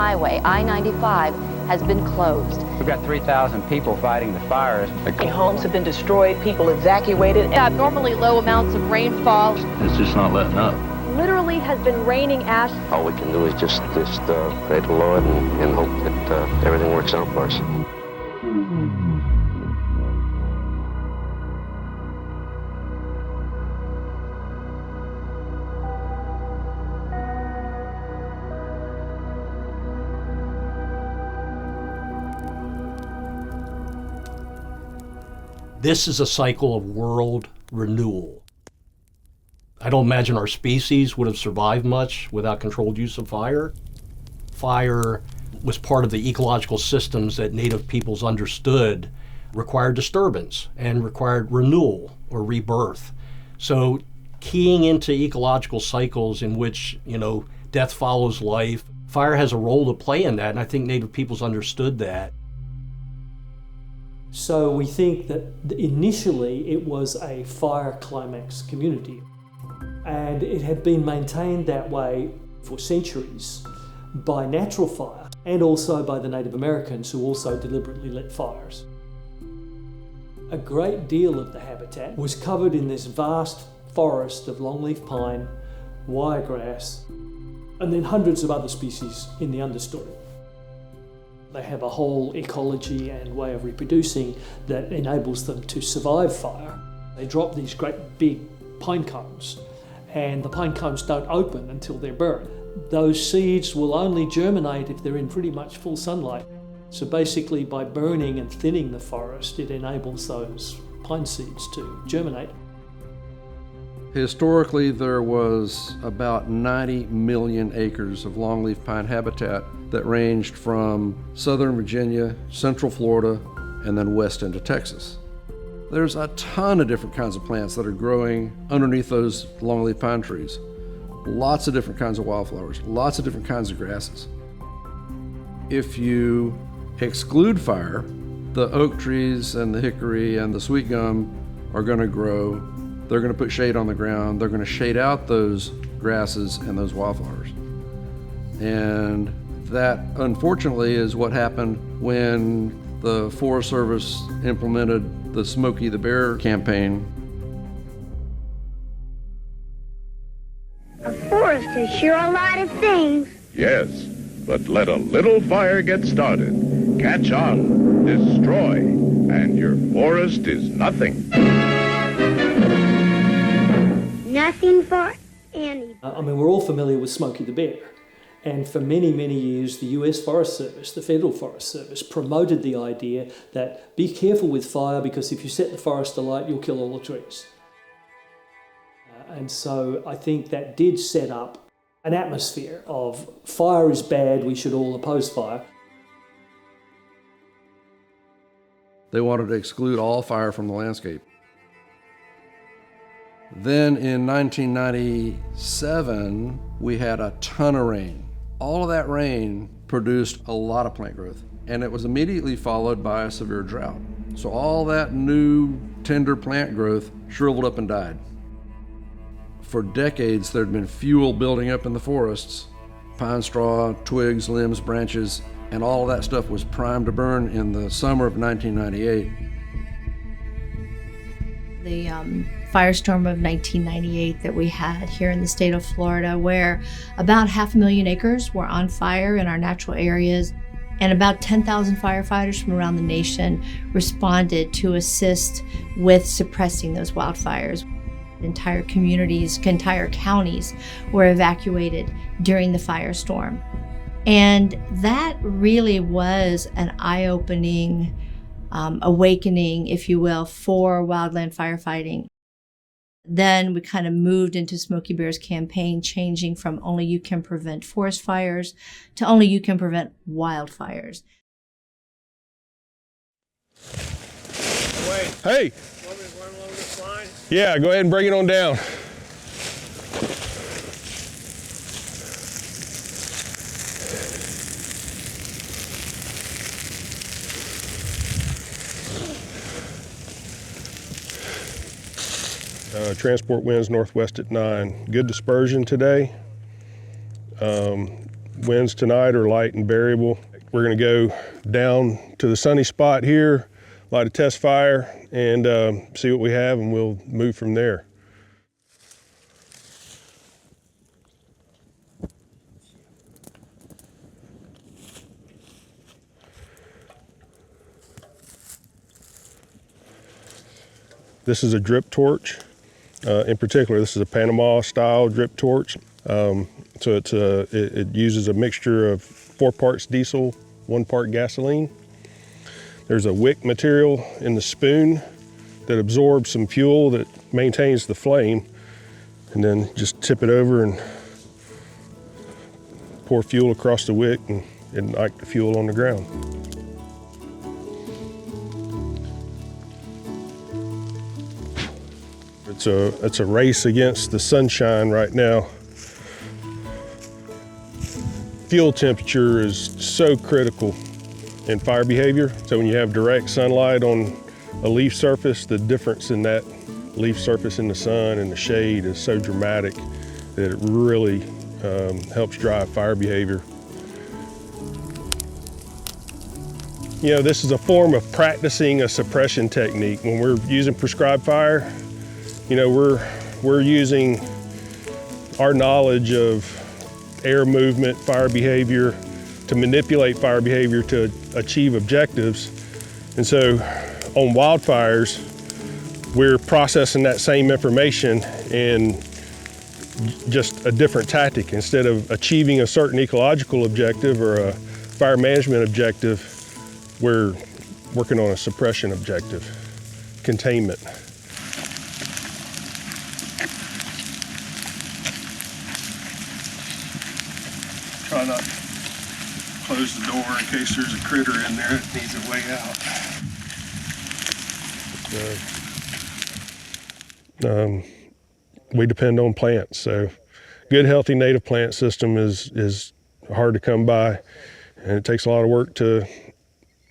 highway, I-95, has been closed. We've got 3,000 people fighting the fires. Homes have been destroyed, people evacuated. Abnormally low amounts of rainfall. It's just not letting up. Literally has been raining ash. All we can do is just pray to the Lord and hope that everything works out for us. This is a cycle of world renewal. I don't imagine our species would have survived much without controlled use of fire. Fire was part of the ecological systems that native peoples understood required disturbance and required renewal or rebirth. So keying into ecological cycles in which, death follows life, fire has a role to play in that, and I think native peoples understood that. So we think that initially it was a fire climax community, and it had been maintained that way for centuries by natural fire and also by the Native Americans, who also deliberately lit fires. A great deal of the habitat was covered in this vast forest of longleaf pine, wiregrass, and then hundreds of other species in the understory. They have a whole ecology and way of reproducing that enables them to survive fire. They drop these great big pine cones, and the pine cones don't open until they're burned. Those seeds will only germinate if they're in pretty much full sunlight. So basically, by burning and thinning the forest, it enables those pine seeds to germinate. Historically, there was about 90 million acres of longleaf pine habitat that ranged from southern Virginia, central Florida, and then west into Texas. There's a ton of different kinds of plants that are growing underneath those longleaf pine trees. Lots of different kinds of wildflowers, lots of different kinds of grasses. If you exclude fire, the oak trees and the hickory and the sweet gum are going to grow. They're going to put shade on the ground. They're going to shade out those grasses and those wildflowers. And that, unfortunately, is what happened when the Forest Service implemented the Smokey the Bear campaign. A forest is sure a lot of things. Yes, but let a little fire get started. Catch on, destroy, and your forest is nothing. Nothing for any. We're all familiar with Smokey the Bear. And for many, many years, the US Forest Service, the Federal Forest Service, promoted the idea that be careful with fire because if you set the forest alight, you'll kill all the trees. And so I think that did set up an atmosphere of fire is bad, we should all oppose fire. They wanted to exclude all fire from the landscape. Then in 1997, we had a ton of rain. All of that rain produced a lot of plant growth, and it was immediately followed by a severe drought. So all that new, tender plant growth shriveled up and died. For decades, there'd been fuel building up in the forests, pine straw, twigs, limbs, branches, and all of that stuff was primed to burn in the summer of 1998. The firestorm of 1998 that we had here in the state of Florida, where about 500,000 acres were on fire in our natural areas, and about 10,000 firefighters from around the nation responded to assist with suppressing those wildfires. Entire communities, entire counties were evacuated during the firestorm. And that really was an eye-opening awakening, if you will, for wildland firefighting. Then we kind of moved into Smokey Bear's campaign, changing from only you can prevent forest fires to only you can prevent wildfires. Wait. Hey. Want me to run along this line? Yeah, go ahead and bring it on down. Transport winds northwest at 9. Good dispersion today. Winds tonight are light and variable. We're going to go down to the sunny spot here, light a test fire, and see what we have, and we'll move from there. This is a drip torch. In particular, this is a Panama style drip torch. So it uses a mixture of 4 parts diesel, 1 part gasoline. There's a wick material in the spoon that absorbs some fuel that maintains the flame, and then just tip it over and pour fuel across the wick and ignite the fuel on the ground. It's a race against the sunshine right now. Fuel temperature is so critical in fire behavior. So when you have direct sunlight on a leaf surface, the difference in that leaf surface in the sun and the shade is so dramatic that it really helps drive fire behavior. You know, this is a form of practicing a suppression technique. When we're using prescribed fire, you know, we're using our knowledge of air movement, fire behavior, to manipulate fire behavior to achieve objectives. And so on wildfires, we're processing that same information in just a different tactic. Instead of achieving a certain ecological objective or a fire management objective, we're working on a suppression objective, containment. Try not to close the door in case there's a critter in there that needs a way out. We depend on plants, so good, healthy native plant system is hard to come by, and it takes a lot of work to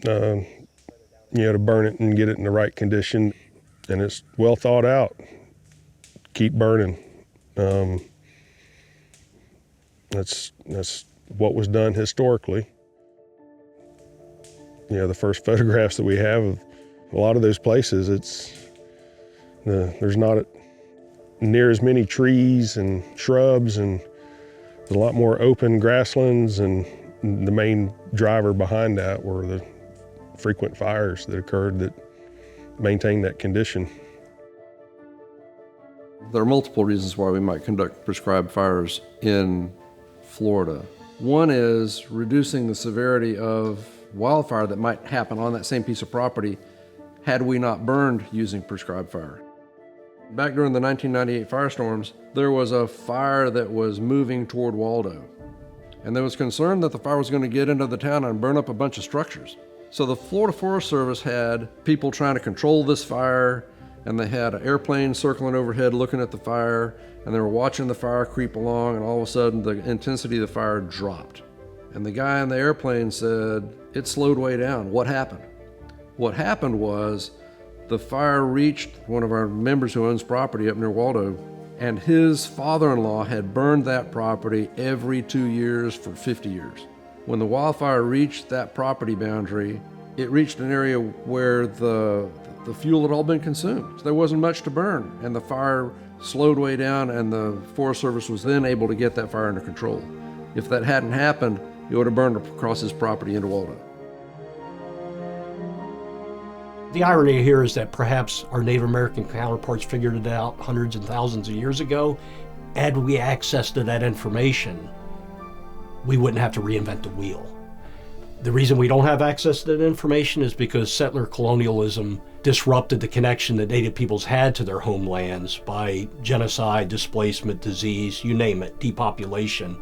to burn it and get it in the right condition, and it's well thought out. Keep burning. That's what was done historically. You know, the first photographs that we have of a lot of those places, there's not near as many trees and shrubs, and there's a lot more open grasslands, and the main driver behind that were the frequent fires that occurred that maintained that condition. There are multiple reasons why we might conduct prescribed fires in Florida. One is reducing the severity of wildfire that might happen on that same piece of property had we not burned using prescribed fire. Back during the 1998 firestorms, there was a fire that was moving toward Waldo, and there was concern that the fire was going to get into the town and burn up a bunch of structures. So the Florida Forest Service had people trying to control this fire, and they had an airplane circling overhead looking at the fire, and they were watching the fire creep along, and all of a sudden the intensity of the fire dropped. And the guy in the airplane said, "It slowed way down. What happened?" What happened was the fire reached one of our members who owns property up near Waldo, and his father-in-law had burned that property every 2 years for 50 years. When the wildfire reached that property boundary, it reached an area where the fuel had all been consumed. So there wasn't much to burn, and the fire slowed way down, and the Forest Service was then able to get that fire under control. If that hadn't happened, it would have burned across his property into Waldo. The irony here is that perhaps our Native American counterparts figured it out hundreds and thousands of years ago. Had we access to that information, we wouldn't have to reinvent the wheel. The reason we don't have access to that information is because settler colonialism disrupted the connection that Native peoples had to their homelands by genocide, displacement, disease, you name it, depopulation.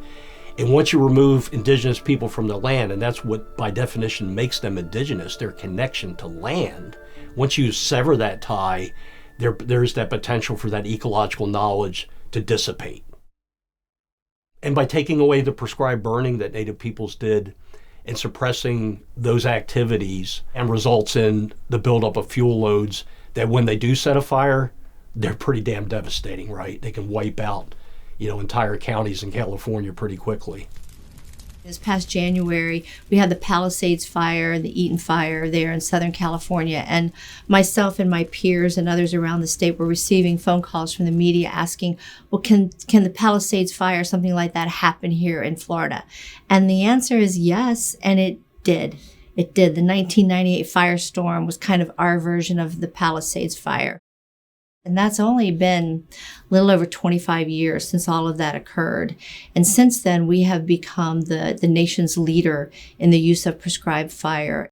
And once you remove indigenous people from the land, and that's what by definition makes them indigenous, their connection to land, once you sever that tie, there's that potential for that ecological knowledge to dissipate. And by taking away the prescribed burning that Native peoples did and suppressing those activities, and results in the buildup of fuel loads that when they do set a fire, they're pretty damn devastating, right? They can wipe out, entire counties in California pretty quickly. This past January, we had the Palisades fire, the Eaton fire there in Southern California, and myself and my peers and others around the state were receiving phone calls from the media asking, well, can the Palisades fire, something like that, happen here in Florida? And the answer is yes, and it did. It did. The 1998 firestorm was kind of our version of the Palisades fire. And that's only been a little over 25 years since all of that occurred. And since then, we have become the nation's leader in the use of prescribed fire.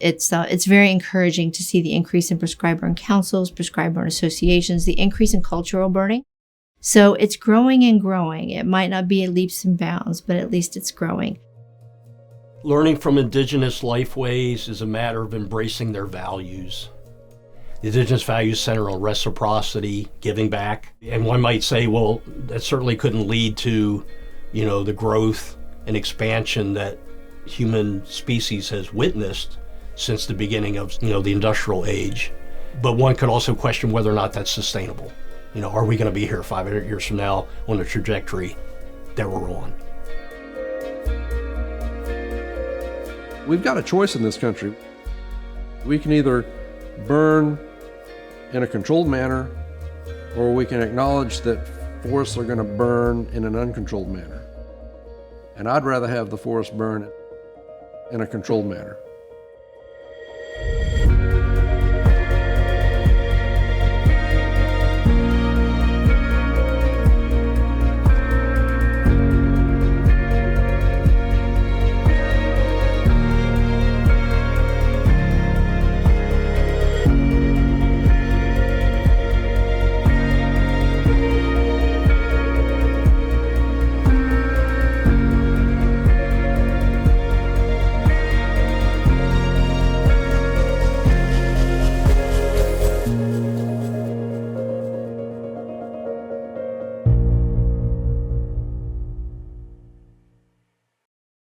It's very encouraging to see the increase in prescribed burn councils, prescribed burn associations, the increase in cultural burning. So it's growing and growing. It might not be at leaps and bounds, but at least it's growing. Learning from indigenous lifeways is a matter of embracing their values. The indigenous values center on reciprocity, giving back. And one might say, well, that certainly couldn't lead to, the growth and expansion that human species has witnessed since the beginning of, the industrial age. But one could also question whether or not that's sustainable. Are we going to be here 500 years from now on the trajectory that we're on? We've got a choice in this country. We can either burn in a controlled manner, or we can acknowledge that forests are going to burn in an uncontrolled manner. And I'd rather have the forest burn in a controlled manner.